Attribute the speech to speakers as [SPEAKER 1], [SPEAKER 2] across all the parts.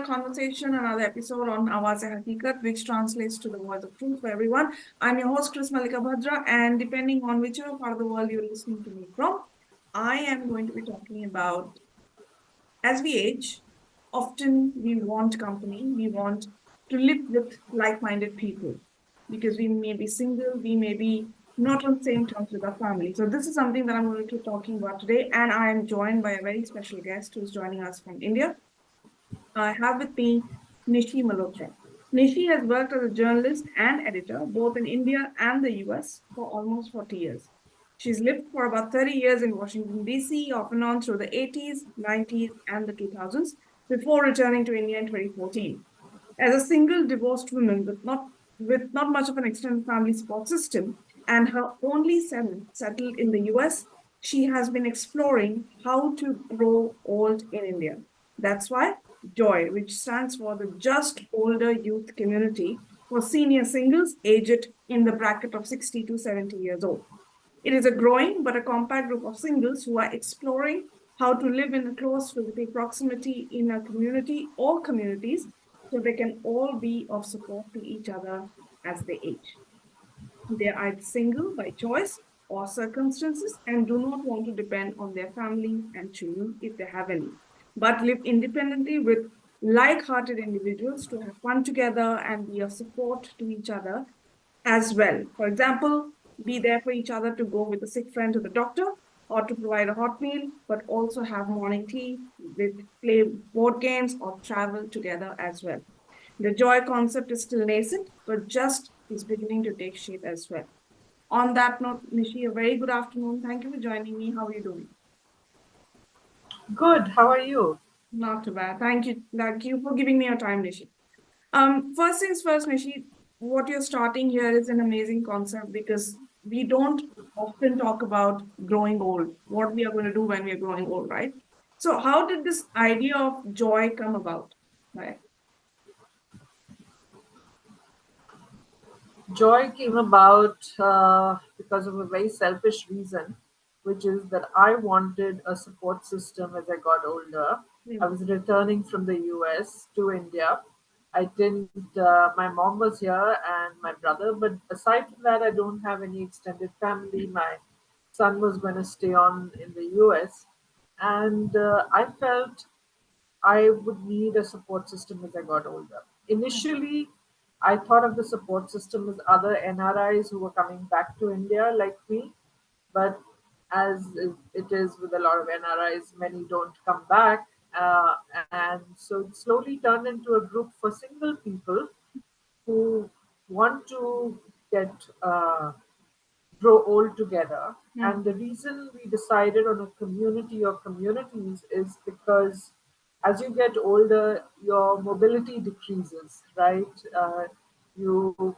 [SPEAKER 1] another conversation, another episode on Awaz-e-Haqiqat, which translates to the voice of truth for everyone. I'm your host, Chris Malika Bhadra, and depending on whichever part of the world you're listening to me from, I am going to be talking about as we age, often we want company, we want to live with like minded people because we may be single, we may be not on the same terms with our family. So, this is something that I'm going to be talking about today, and I am joined by a very special guest who's joining us from India. I have with me Nishi Malhotra. Nishi has worked as a journalist and editor both in India and the US for almost 40 years. She's lived for about 30 years in Washington, D.C., off and on through the 80s, 90s, and the 2000s, before returning to India in 2014. As a single divorced woman with not much of an extended family support system and her only son settled in the US, she has been exploring how to grow old in India. That's why J.O.Y, which stands for the Just Older Youth Community for senior singles aged in the bracket of 60 to 70 years old. It is a growing but a compact group of singles who are exploring how to live in a close physical proximity in a community or communities so they can all be of support to each other as they age. They are either single by choice or circumstances and do not want to depend on their family and children if they have any, but live independently with like hearted individuals to have fun together and be of support to each other as well. For example, be there for each other to go with a sick friend to the doctor or to provide a hot meal, but also have morning tea, with play board games or travel together as well. The joy concept is still nascent, but just is beginning to take shape as well. On that note, Nishi, a very good afternoon. Thank you for joining me. How are you doing?
[SPEAKER 2] Good. How are you?
[SPEAKER 1] Not too bad. Thank you. Thank you for giving me your time, Nishi. First things first, Nishi, what you're starting here is an amazing concept because we don't often talk about growing old, what we are going to do when we are growing old, right? So, how did this idea of joy come about? Right.
[SPEAKER 2] Joy came about because of a very selfish reason, which is that I wanted a support system as I got older. I
[SPEAKER 1] Mm.
[SPEAKER 2] was returning from the US to India. I didn't, my mom was here and my brother, but aside from that, I don't have any extended family. My son was going to stay on in the US. And I felt I would need a support system as I got older. Initially, I thought of the support system as other NRIs who were coming back to India like me, but as it is with a lot of NRIs, many don't come back. And so it slowly turned into a group for single people who want to get grow old together. And
[SPEAKER 1] Mm.
[SPEAKER 2] the reason we decided on a community of communities is because as you get older, your mobility decreases, right? You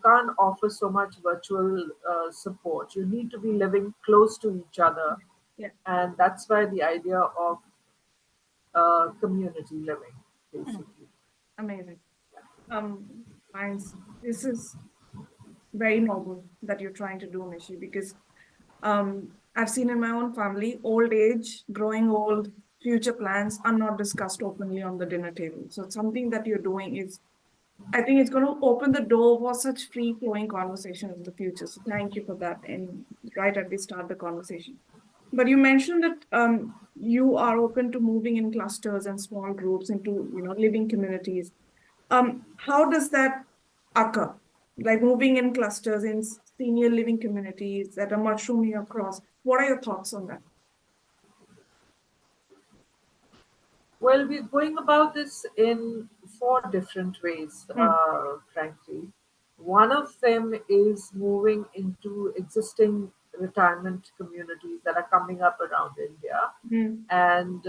[SPEAKER 2] can't offer so much virtual support. You need to be living close to each other,
[SPEAKER 1] Yeah.
[SPEAKER 2] and that's why the idea of community living,
[SPEAKER 1] Mm.
[SPEAKER 2] basically.
[SPEAKER 1] Amazing. Mine's this is very noble that you're trying to do, Nishi, because I've seen in my own family, old age, growing old, future plans are not discussed openly on the dinner table. So something that you're doing is, I think it's going to open the door for such free flowing conversation in the future. So thank you for that. And right at the start the conversation. But you mentioned that you are open to moving in clusters and small groups into, living communities. How does that occur? Like moving in clusters in senior living communities that are mushrooming across. What are your thoughts on that?
[SPEAKER 2] Well, we're going about this in four different ways,
[SPEAKER 1] Mm,
[SPEAKER 2] frankly. One of them is moving into existing retirement communities that are coming up around India.
[SPEAKER 1] mm,
[SPEAKER 2] And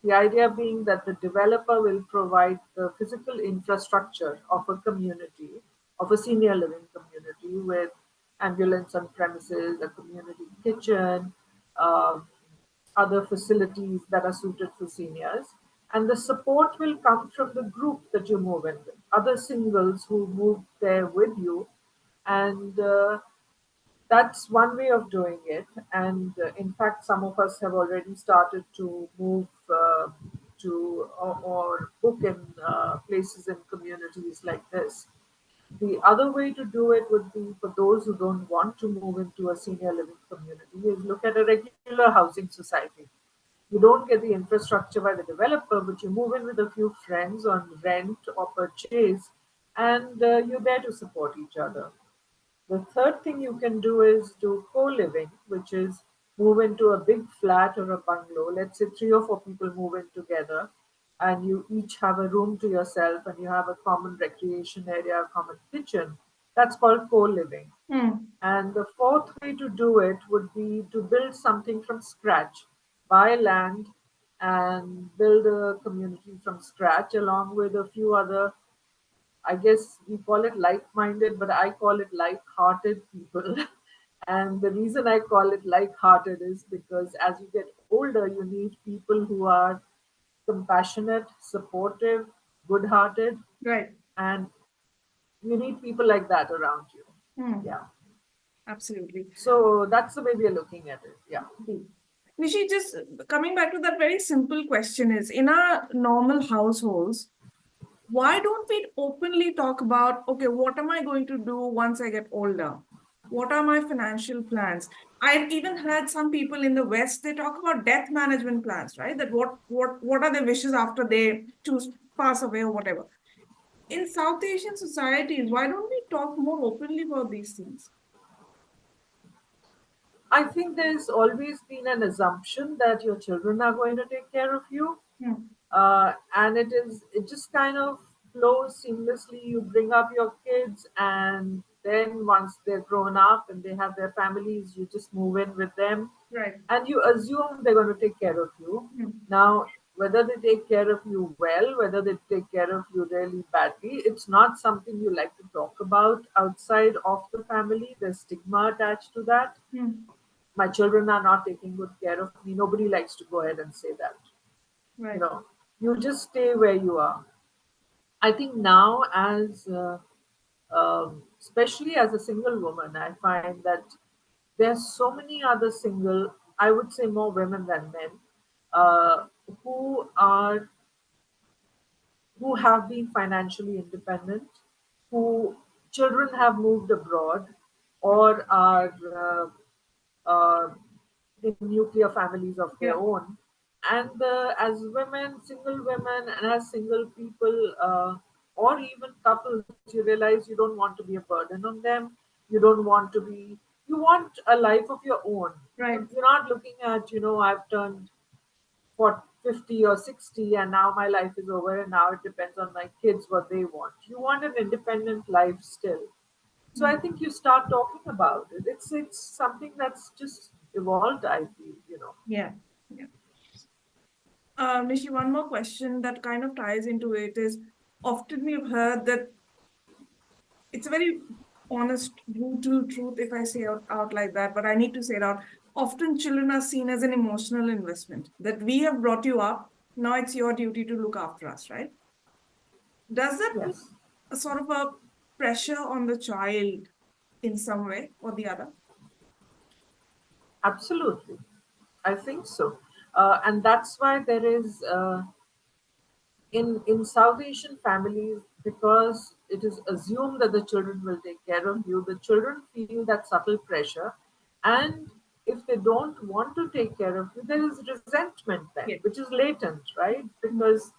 [SPEAKER 2] the idea being that the developer will provide the physical infrastructure of a community, of a senior living community with ambulance on premises, a community kitchen, um, other facilities that are suited for seniors. And the support will come from the group that you move in with, other singles who move there with you. And that's one way of doing it. And in fact, some of us have already started to move or book in places in communities like this. The other way to do it would be for those who don't want to move into a senior living community is look at a regular housing society. You don't get the infrastructure by the developer, but you move in with a few friends on rent or purchase, and you're there to support each other. The third thing you can do is do co-living, which is move into a big flat or a bungalow. Let's say three or four people move in together, and you each have a room to yourself, and you have a common recreation area, a common kitchen. That's called co-living.
[SPEAKER 1] Hmm.
[SPEAKER 2] And the fourth way to do it would be to build something from scratch, buy land and build a community from scratch along with a few other, I guess we call it like-minded, but I call it like-hearted people. And the reason I call it like-hearted is because as you get older, you need people who are compassionate, supportive, good-hearted,
[SPEAKER 1] Right.
[SPEAKER 2] and you need people like that around you.
[SPEAKER 1] Hmm.
[SPEAKER 2] Yeah.
[SPEAKER 1] Absolutely.
[SPEAKER 2] So that's the way we are looking at it. Yeah.
[SPEAKER 1] Hmm. Nishi, just coming back to that very simple question is in our normal households, why don't we openly talk about, okay, what am I going to do once I get older? What are my financial plans? I've even heard some people in the West, they talk about death management plans, right? That what are their wishes after they choose pass away or whatever. In South Asian societies, why don't we talk more openly about these things?
[SPEAKER 2] I think there's always been an assumption that your children are going to take care of you,
[SPEAKER 1] Hmm.
[SPEAKER 2] and it just kind of flows seamlessly. You bring up your kids, and then once they're grown up and they have their families, you just move in with them,
[SPEAKER 1] Right.
[SPEAKER 2] and you assume they're going to take care of you.
[SPEAKER 1] Hmm.
[SPEAKER 2] Now, whether they take care of you well, whether they take care of you really badly, it's not something you like to talk about outside of the family. There's stigma attached to that.
[SPEAKER 1] Hmm.
[SPEAKER 2] My children are not taking good care of me. Nobody likes to go ahead and say that. You
[SPEAKER 1] Right.
[SPEAKER 2] know, you just stay where you are. I think now, as especially as a single woman, I find that there's so many other single, I would say more women than men, uh, who are who have been financially independent, who children have moved abroad, or are uh, in nuclear families of their
[SPEAKER 1] Yeah.
[SPEAKER 2] own. And as women, single women, and as single people, or even couples, you realize you don't want to be a burden on them. You don't want to be, you want a life of your own.
[SPEAKER 1] Right.
[SPEAKER 2] You're not looking at, I've turned for 50 or 60 and now my life is over and now it depends on my kids what they want. You want an independent life still. So I
[SPEAKER 1] Hmm.
[SPEAKER 2] think you start talking about it. It's something that's just evolved, I feel.
[SPEAKER 1] Yeah. Yeah. Nishi, one more question that kind of ties into it is often we've heard that it's a very honest, brutal truth if I say out like that, but I need to say it out. Often children are seen as an emotional investment that we have brought you up. Now it's your duty to look after us, right? Does that put
[SPEAKER 2] Yes,
[SPEAKER 1] a sort of a pressure on the child in some way or the other?
[SPEAKER 2] absolutely. I think so. And that's why there is in South Asian families, because it is assumed that the children will take care of you, the children feel that subtle pressure, and if they don't want to take care of you, there is resentment then,
[SPEAKER 1] Yes.
[SPEAKER 2] which is latent, right?
[SPEAKER 1] Mm.
[SPEAKER 2] Because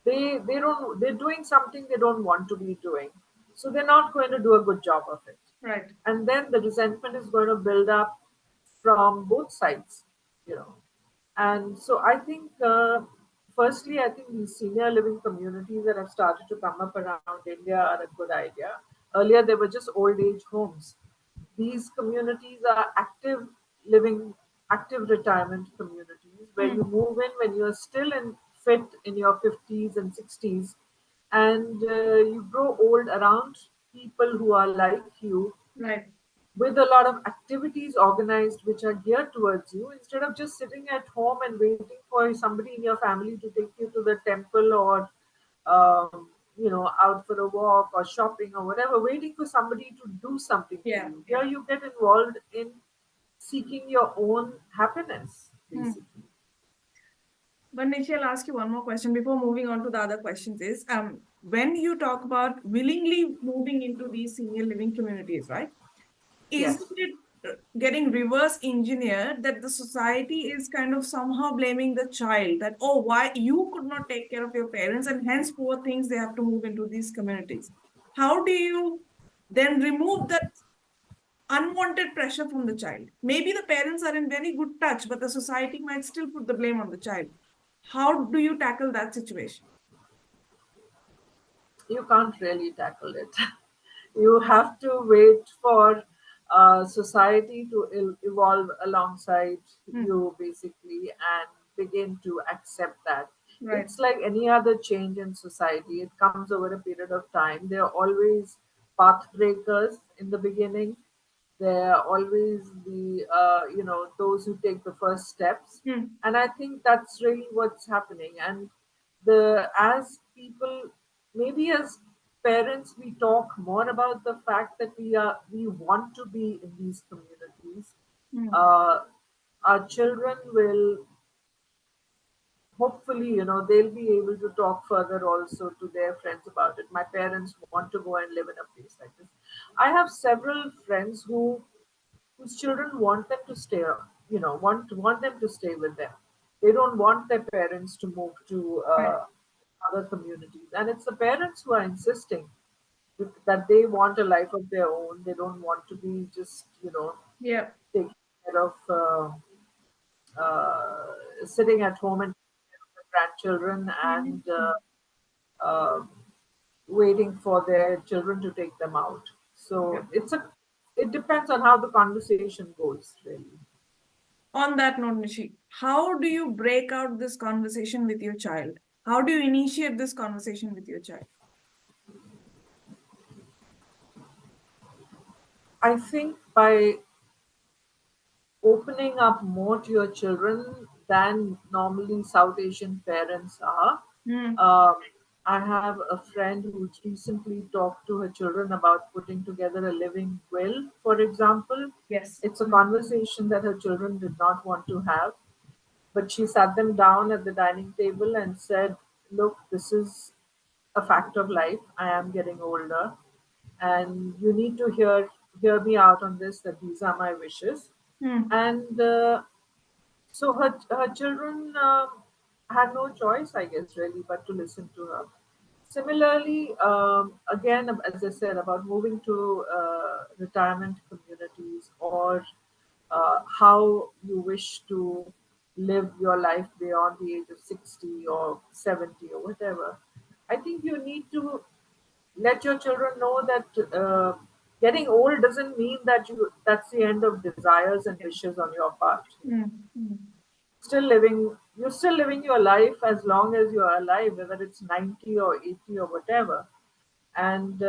[SPEAKER 2] they're doing something they don't want to be doing, so they're not going to do a good job of it,
[SPEAKER 1] Right.
[SPEAKER 2] and then the resentment is going to build up from both sides, you know. And so I think, firstly, I think these senior living communities that have started to come up around India are a good idea. Earlier, they were just old age homes. These communities are active living, active retirement communities where you
[SPEAKER 1] Mm.
[SPEAKER 2] move in when you're still fit in your 50s and 60s, and you grow old around people who are like you,
[SPEAKER 1] Right.
[SPEAKER 2] with a lot of activities organized which are geared towards you, instead of just sitting at home and waiting for somebody in your family to take you to the temple or out for a walk or shopping or whatever, waiting for somebody to do something for
[SPEAKER 1] Yeah.
[SPEAKER 2] you.
[SPEAKER 1] Yeah.
[SPEAKER 2] Here you get involved in seeking your own happiness,
[SPEAKER 1] Mm.
[SPEAKER 2] basically.
[SPEAKER 1] But Nishi, I'll ask you one more question before moving on to the other questions is when you talk about willingly moving into these senior living communities, right? Isn't
[SPEAKER 2] Yes.
[SPEAKER 1] it getting reverse engineered that the society is kind of somehow blaming the child that, oh, why you could not take care of your parents and hence poor things they have to move into these communities? How do you then remove that unwanted pressure from the child? Maybe the parents are in very good touch, but the society might still put the blame on the child. How do you tackle that situation?
[SPEAKER 2] You can't really tackle it. You have to wait for society to evolve alongside
[SPEAKER 1] Hmm.
[SPEAKER 2] you, basically, and begin to accept that.
[SPEAKER 1] Right.
[SPEAKER 2] It's like any other change in society, it comes over a period of time. There are always path breakers in the beginning. There are always the those who take the first steps,
[SPEAKER 1] Hmm.
[SPEAKER 2] and I think that's really what's happening. And the as people, maybe as parents, we talk more about the fact that we want to be in these communities.
[SPEAKER 1] Hmm.
[SPEAKER 2] uh, our children will, hopefully, they'll be able to talk further also to their friends about it. My parents want to go and live in a place like this. I have several friends whose children want them to stay, want them to stay with them. They don't want their parents to move to
[SPEAKER 1] Right.
[SPEAKER 2] other communities, and it's the parents who are insisting that they want a life of their own. They don't want to be just,
[SPEAKER 1] Yeah.
[SPEAKER 2] taking care of, sitting at home and taking care of the grandchildren, and
[SPEAKER 1] Mhm.
[SPEAKER 2] uh, waiting for their children to take them out.
[SPEAKER 1] Yeah.
[SPEAKER 2] So it depends on how the conversation goes, really.
[SPEAKER 1] On that note, Nishi, how do you break out this conversation with your child? How do you initiate this conversation with your child?
[SPEAKER 2] I think by opening up more to your children than normally South Asian parents are.
[SPEAKER 1] Hmm.
[SPEAKER 2] Um, I have a friend who's recently talked to her children about putting together a living will, for example.
[SPEAKER 1] Yes.
[SPEAKER 2] It's a conversation that her children did not want to have, but she sat them down at the dining table and said, "Look, this is a fact of life. I am getting older, and you need to hear me out on this. That these are my wishes."
[SPEAKER 1] Hmm.
[SPEAKER 2] And so her children had no choice, I guess, really, but to listen to her. Similarly, again, as I said, about moving to retirement communities, or how you wish to live your life beyond the age of 60 or 70 or whatever. I think you need to let your children know that getting old doesn't mean that that's the end of desires and
[SPEAKER 1] Yeah.
[SPEAKER 2] wishes on your part.
[SPEAKER 1] Hmm. Hmm.
[SPEAKER 2] You're still living your life as long as you're alive, whether it's 90 or 80 or whatever. And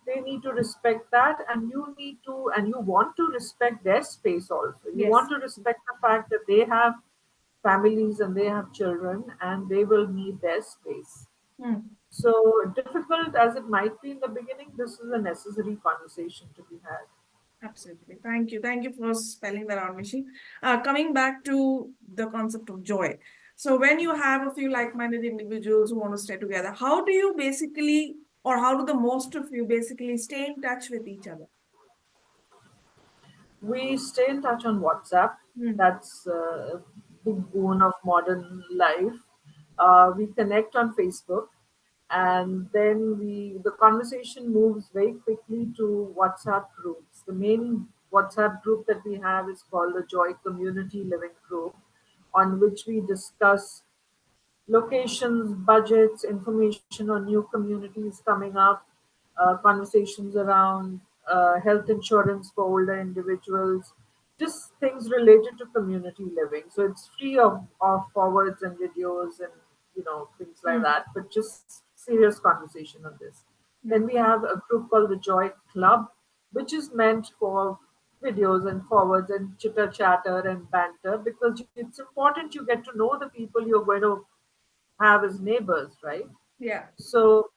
[SPEAKER 2] they need to respect that, and you need to, and you want to respect their space also. You want
[SPEAKER 1] Yes.
[SPEAKER 2] to respect the fact that they have families and they have children, and they will need their space.
[SPEAKER 1] Hmm.
[SPEAKER 2] So difficult as it might be in the beginning, this is a necessary conversation to be had.
[SPEAKER 1] Absolutely. Thank you. Thank you for spelling that out, Mishi. Coming back to the concept of joy. So, when you have a few like minded individuals who want to stay together, how do you basically, or how do the most of you basically stay in touch with each other?
[SPEAKER 2] We stay in touch on WhatsApp.
[SPEAKER 1] Hmm.
[SPEAKER 2] That's a big boon of modern life. We connect on Facebook, and then the conversation moves very quickly to WhatsApp groups. The main WhatsApp group that we have is called the Joy Community Living Group, on which we discuss locations, budgets, information on new communities coming up, conversations around health insurance for older individuals, just things related to community living. So it's free of forwards and videos and things like
[SPEAKER 1] Hmm.
[SPEAKER 2] that, but just serious conversation on this. Then
[SPEAKER 1] Hmm.
[SPEAKER 2] we have a group called the Joy Club, which is meant for videos and forwards and chitter chatter and banter, because it's important you get to know the people you're going to have as neighbors, right?
[SPEAKER 1] Yeah.
[SPEAKER 2] So,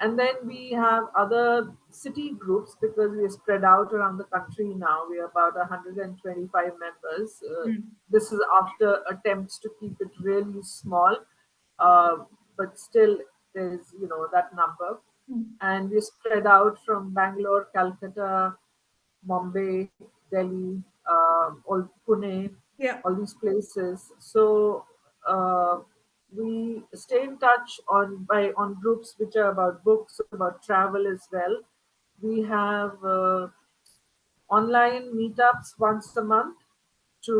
[SPEAKER 2] And then we have other city groups because we are spread out around the country now. We are about 125 members.
[SPEAKER 1] Mm.
[SPEAKER 2] This is after attempts to keep it really small, uh, but still there's that number.
[SPEAKER 1] Mm.
[SPEAKER 2] And we're spread out from Bangalore, Calcutta, Bombay, Delhi, all Pune,
[SPEAKER 1] Yeah.
[SPEAKER 2] all these places. So uh, we stay in touch on groups which are about books, about travel as well. We have online meetups once a month to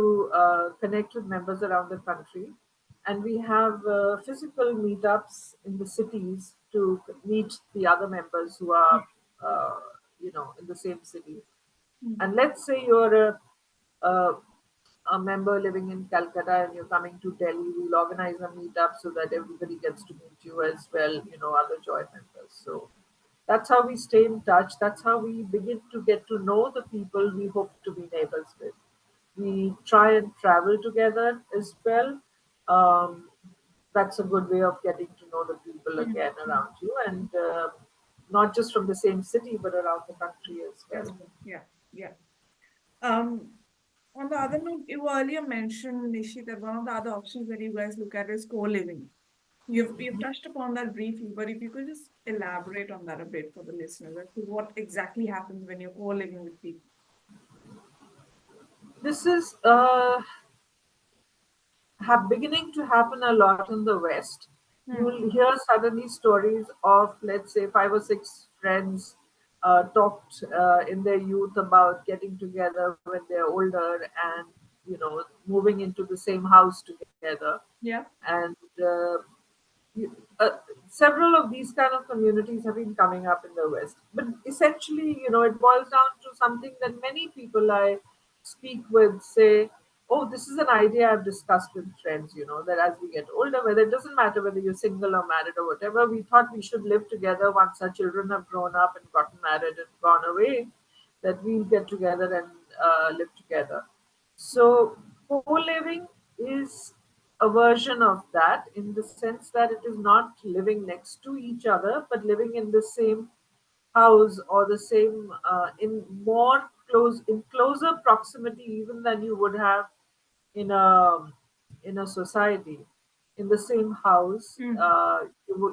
[SPEAKER 2] connect with members around the country. And we have physical meetups in the cities to meet the other members who are, in the same city.
[SPEAKER 1] Mm.
[SPEAKER 2] And let's say you're a, a member living in Calcutta and you're coming to Delhi, we'll organize a meetup so that everybody gets to meet you as well, other Joy members. So that's how we stay in touch. That's how we begin to get to know the people we hope to be neighbors with. We try and travel together as well. Um, that's a good way of getting to know the people
[SPEAKER 1] Mm.
[SPEAKER 2] again
[SPEAKER 1] Mm.
[SPEAKER 2] around you, and not just from the same city but around the country as well.
[SPEAKER 1] As well. Yeah. Yeah. Um, on the other note, you earlier mentioned, Nishi, that one of the other options that you guys look at is co-living. You've touched upon that briefly, but if you could just elaborate on that a bit for the listeners as to what exactly happens when you're co-living with people.
[SPEAKER 2] This is beginning to happen a lot in the West. You
[SPEAKER 1] Hmm.
[SPEAKER 2] will hear suddenly stories of, let's say, five or six friends talked in their youth about getting together when they're older and moving into the same house together.
[SPEAKER 1] Yeah.
[SPEAKER 2] And you- uh, several of these kind of communities have been coming up in the West. But essentially, it boils down to something that many people I speak with say, oh, this is an idea I've discussed with friends, that as we get older, whether it doesn't matter whether you're single or married or whatever, we thought we should live together once our children have grown up and gotten married and gone away, that we'll get together and live together. So co-living is a version of that in the sense that it is not living next to each other, but living in the same house or the same in closer proximity even than you would have in a society. In the same house,
[SPEAKER 1] Hmm.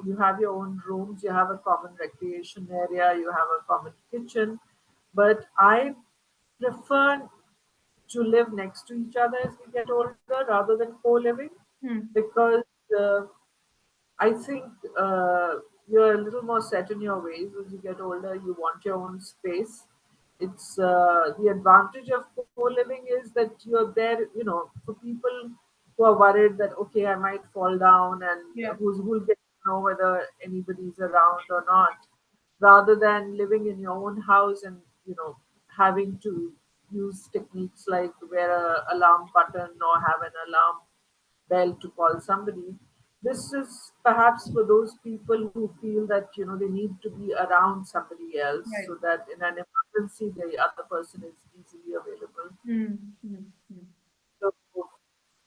[SPEAKER 2] you have your own rooms, you have a common recreation area, you have a common kitchen. But I prefer to live next to each other as we get older rather than co-living,
[SPEAKER 1] Hmm.
[SPEAKER 2] because uh, I think you're a little more set in your ways as you get older. You want your own space. It's the advantage of co-living is that you're there, for people who are worried that okay, I might fall down, and
[SPEAKER 1] Yeah.
[SPEAKER 2] who'll get to know whether anybody's around or not, rather than living in your own house and having to use techniques like wear a alarm button or have an alarm bell to call somebody. This is perhaps for those people who feel that they need to be around somebody else
[SPEAKER 1] Right.
[SPEAKER 2] so that in an emergency the other person is easily available.
[SPEAKER 1] Hmm. Hmm. Hmm.
[SPEAKER 2] So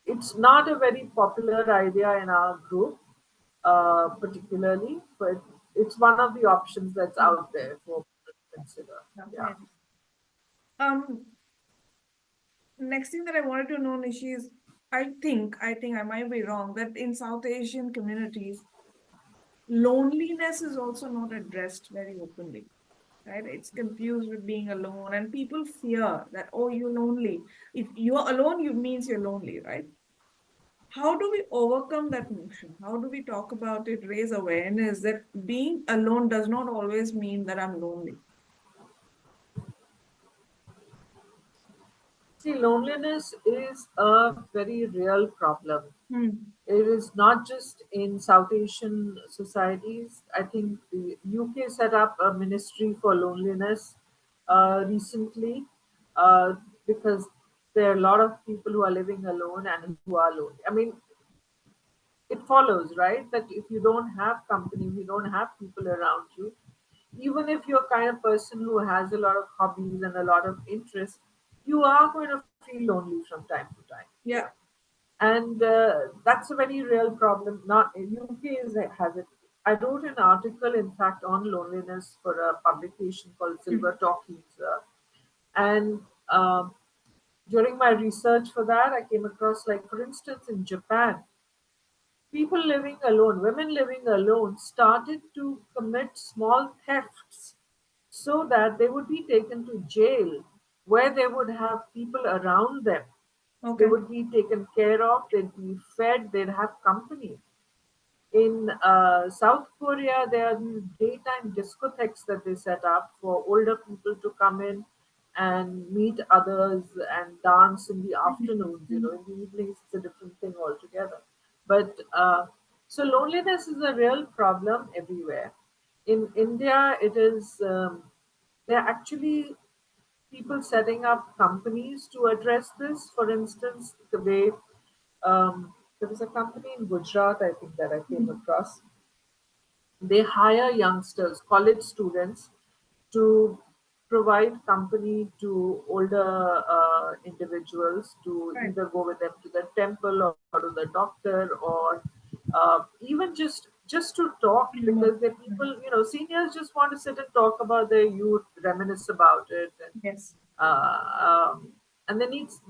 [SPEAKER 2] it's not a very popular idea in our group, particularly, but it's one of the options that's
[SPEAKER 1] Hmm.
[SPEAKER 2] out there for people to consider.
[SPEAKER 1] Yeah,
[SPEAKER 2] Yeah.
[SPEAKER 1] fair. Um, Next thing that I wanted to know, Nishi, is I think I might be wrong that in South Asian communities, loneliness is also not addressed very openly, right? It's confused with being alone, and people fear that, oh, you're lonely. If you're alone, you means you're lonely, right? How do we overcome that notion? How do we talk about it, raise awareness that being alone does not always mean that I'm lonely?
[SPEAKER 2] See, loneliness is a very real problem.
[SPEAKER 1] Hmm.
[SPEAKER 2] It is not just in South Asian societies. I think the UK set up a ministry for loneliness recently, uh, because there are a lot of people who are living alone and who are lonely. I mean, it follows, right, that if you don't have company, if you don't have people around you, even if you're kind of person who has a lot of hobbies and a lot of interests, you are going to feel lonely from time to time. Yeah.
[SPEAKER 1] Yeah.
[SPEAKER 2] And that's a very real problem. Not UK has it I wrote an article, in fact, on loneliness for a publication called
[SPEAKER 1] Mm.
[SPEAKER 2] Silver Talkies. And during my research for that, I came across, like, for instance, in Japan, people living alone, women living alone, started to commit small thefts so that they would be taken to jail where they would have people around them. They
[SPEAKER 1] Okay.
[SPEAKER 2] would be taken care of, they'd be fed, they'd have company. In South Korea, there are these daytime discotheques that they set up for older people to come in and meet others and dance in the afternoons. You know,
[SPEAKER 1] Mm.
[SPEAKER 2] in the evenings, it's a different thing altogether. But so loneliness is a real problem everywhere. In India, it is. There are actually people setting up companies to address this. For instance, the way there was a company in Gujarat, I think, that I came
[SPEAKER 1] Mm.
[SPEAKER 2] across. They hire youngsters, college students, to provide company to older individuals, to
[SPEAKER 1] Right.
[SPEAKER 2] either go with them to the temple or to the doctor, or even just to talk,
[SPEAKER 1] Mm.
[SPEAKER 2] because the people, seniors just want to sit and talk about their youth, reminisce about it,
[SPEAKER 1] Yes.
[SPEAKER 2] uh, um, and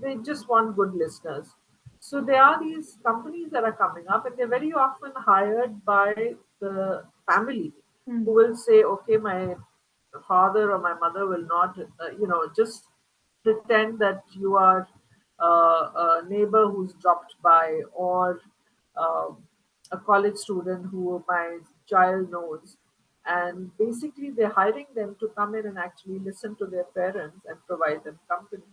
[SPEAKER 2] they just want good listeners. So there are these companies that are coming up, and they're very often hired by the family, who
[SPEAKER 1] Mm.
[SPEAKER 2] will say, "Okay, my father or my mother will not, just pretend that you are a neighbor who's dropped by, or uh, a college student who my child knows." And basically, they're hiring them to come in and actually listen to their parents and provide them company.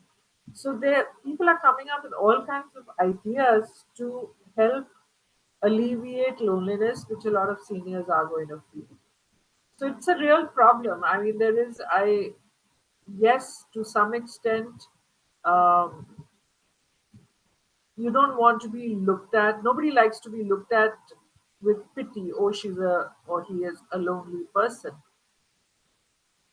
[SPEAKER 2] So there, people are coming up with all kinds of ideas to help alleviate loneliness, which a lot of seniors are going to feel. So it's a real problem. I mean, yes, to some extent, um, you don't want to be looked at. Nobody likes to be looked at with pity. Oh, or he is a lonely person.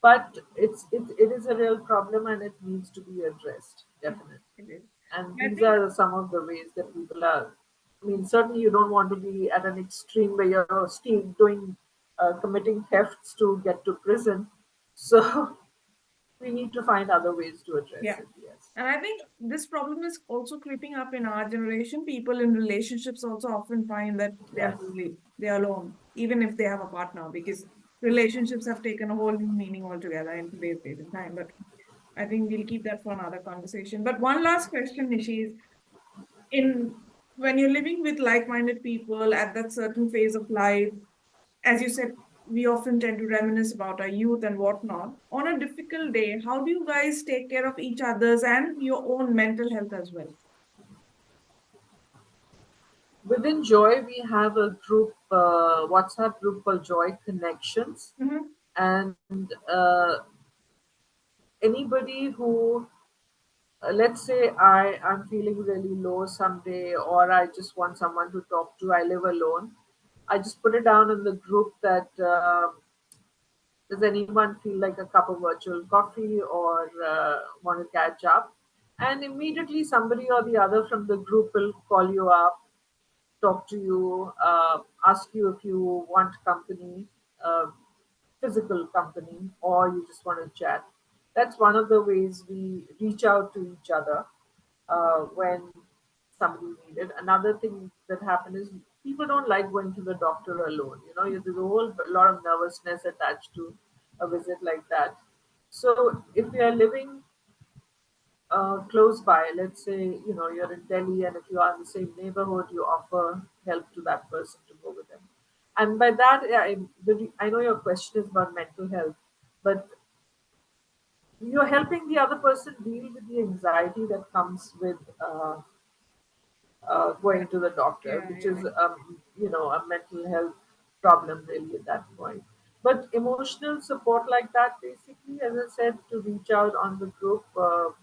[SPEAKER 2] But it is a real problem, and it needs to be addressed,
[SPEAKER 1] It
[SPEAKER 2] definitely.
[SPEAKER 1] it is.
[SPEAKER 2] And
[SPEAKER 1] I
[SPEAKER 2] these
[SPEAKER 1] think,
[SPEAKER 2] are some of the ways that people are. I mean, certainly you don't want to be at an extreme where you're still committing thefts to get to prison. So we need to find other ways to address
[SPEAKER 1] yeah.
[SPEAKER 2] it. Yes.
[SPEAKER 1] And I think this problem is also creeping up in our generation. People in relationships also often find that they're
[SPEAKER 2] Yes.
[SPEAKER 1] lonely, they're alone, even if they have a partner, because relationships have taken a whole new meaning altogether in today's date and time. But I think we'll keep that for another conversation. But one last question, Nishi, is in when you're living with like-minded people at that certain phase of life, as you said, we often tend to reminisce about our youth and whatnot. On a difficult day, how do you guys take care of each other's and your own mental health as well?
[SPEAKER 2] Within Joy, we have a group, WhatsApp group called Joy Connections,
[SPEAKER 1] Mm-hmm.
[SPEAKER 2] and anybody who, let's say, I'm feeling really low someday, or I just want someone to talk to. I live alone. I just put it down in the group that does anyone feel like a cup of virtual coffee, or want to catch up? And immediately somebody or the other from the group will call you up, talk to you, ask you if you want company, uh, physical company, or you just want to chat. That's one of the ways we reach out to each other when somebody needed. Another thing that happened is people don't like going to the doctor alone. There's a whole lot of nervousness attached to a visit like that. So if we are living close by, let's say, you're in Delhi, and if you are in the same neighborhood, you offer help to that person to go with them. And by that, I know your question is about mental health, but you're helping the other person deal with the anxiety that comes with
[SPEAKER 1] Yeah,
[SPEAKER 2] going to the doctor,
[SPEAKER 1] yeah,
[SPEAKER 2] which
[SPEAKER 1] yeah.
[SPEAKER 2] is a mental health problem really at that point. But emotional support like that, basically, as I said, to reach out on the group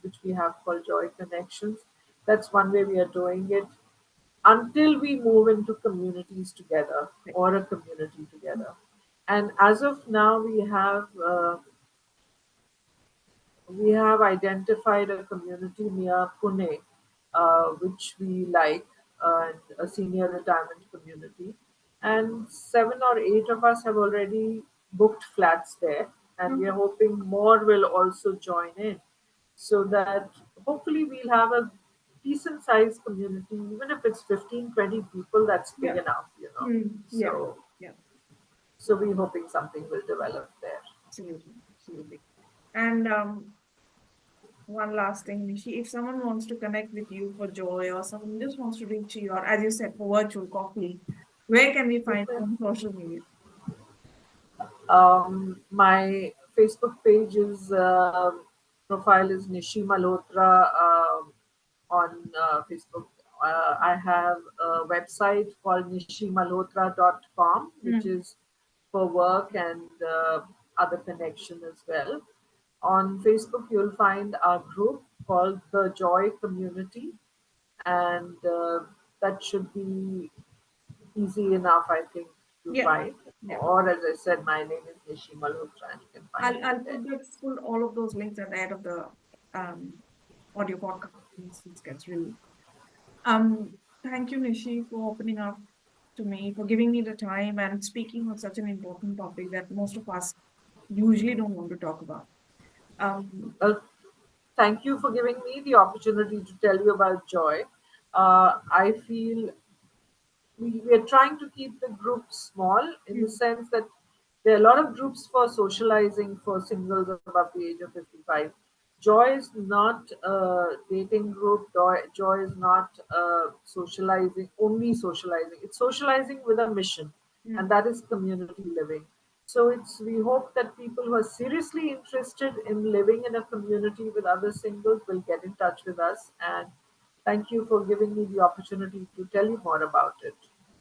[SPEAKER 2] which we have called Joy Connections. That's one way we are doing it until we move into communities together,
[SPEAKER 1] Right.
[SPEAKER 2] or a community together. And as of now, we have identified a community near Pune, which we like, and a senior retirement community. and 7 or 8 of us have already booked flats there, and we are
[SPEAKER 1] Mhm.
[SPEAKER 2] hoping more will also join in, so that hopefully we'll have a decent sized community. Even if it's 15, 20 people, that's big
[SPEAKER 1] Yeah.
[SPEAKER 2] enough,
[SPEAKER 1] Yeah.
[SPEAKER 2] so
[SPEAKER 1] Yeah.
[SPEAKER 2] we're hoping something will develop there.
[SPEAKER 1] Absolutely. Absolutely. And one last thing, Nishi, if someone wants to connect with you for joy or someone just wants to reach you, or as you said, for virtual coffee, where can we find you on social media?
[SPEAKER 2] My Facebook page is profile is Nishi Malhotra on Facebook. I have a website called nishimalhotra.com, which
[SPEAKER 1] Mm.
[SPEAKER 2] is for work and other connection as well. On Facebook, you'll find our group called the Joy Community, and that should be easy enough, I think, to
[SPEAKER 1] Yeah.
[SPEAKER 2] find.
[SPEAKER 1] Yeah.
[SPEAKER 2] Or, as I said, my name is Nishi Malhotra, and you can find me
[SPEAKER 1] I'll
[SPEAKER 2] there.
[SPEAKER 1] put all of those links at the end of the um, audio podcast once it gets released. Um, Thank you, Nishi, for opening up to me, for giving me the time and speaking on such an important topic that most of us usually don't want to talk about. Um,
[SPEAKER 2] Well, thank you for giving me the opportunity to tell you about Joy. I feel we are trying to keep the group small, in the
[SPEAKER 1] mm,
[SPEAKER 2] sense that there are a lot of groups for socializing for singles above the age of 55. Joy is not a dating group. Joy is not socializing, only socializing. It's socializing with a mission, and
[SPEAKER 1] mm.
[SPEAKER 2] that is community living. So we hope that people who are seriously interested in living in a community with other singles will get in touch with us. And thank you for giving me the opportunity to tell you more about it.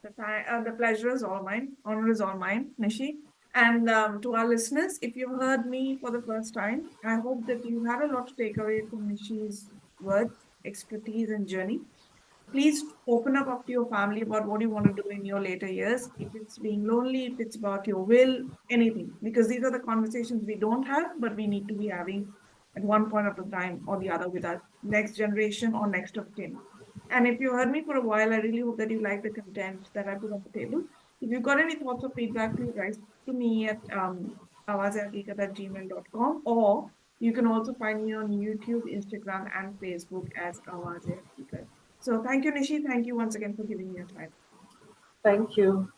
[SPEAKER 1] The pleasure is all mine. Honor is all mine, Nishi. And to our listeners, if you've heard me for the first time, I hope that you had a lot to take away from Nishi's words, expertise, and journey. Please open up to your family about what you want to do in your later years. If it's being lonely, if it's about your will, anything, because these are the conversations we don't have, but we need to be having at one point of the time or the other with our next generation or next of kin. And if you heard me for a while, I really hope that you like the content that I put on the table. If you've got any thoughts or feedback, please write to me at awaz-e-haqiqat@gmail.com, or you can also find me on YouTube, Instagram, and Facebook as Awaz-e-Haqiqat. So thank you, Nishi. Thank you once again for giving me your time.
[SPEAKER 2] Thank you.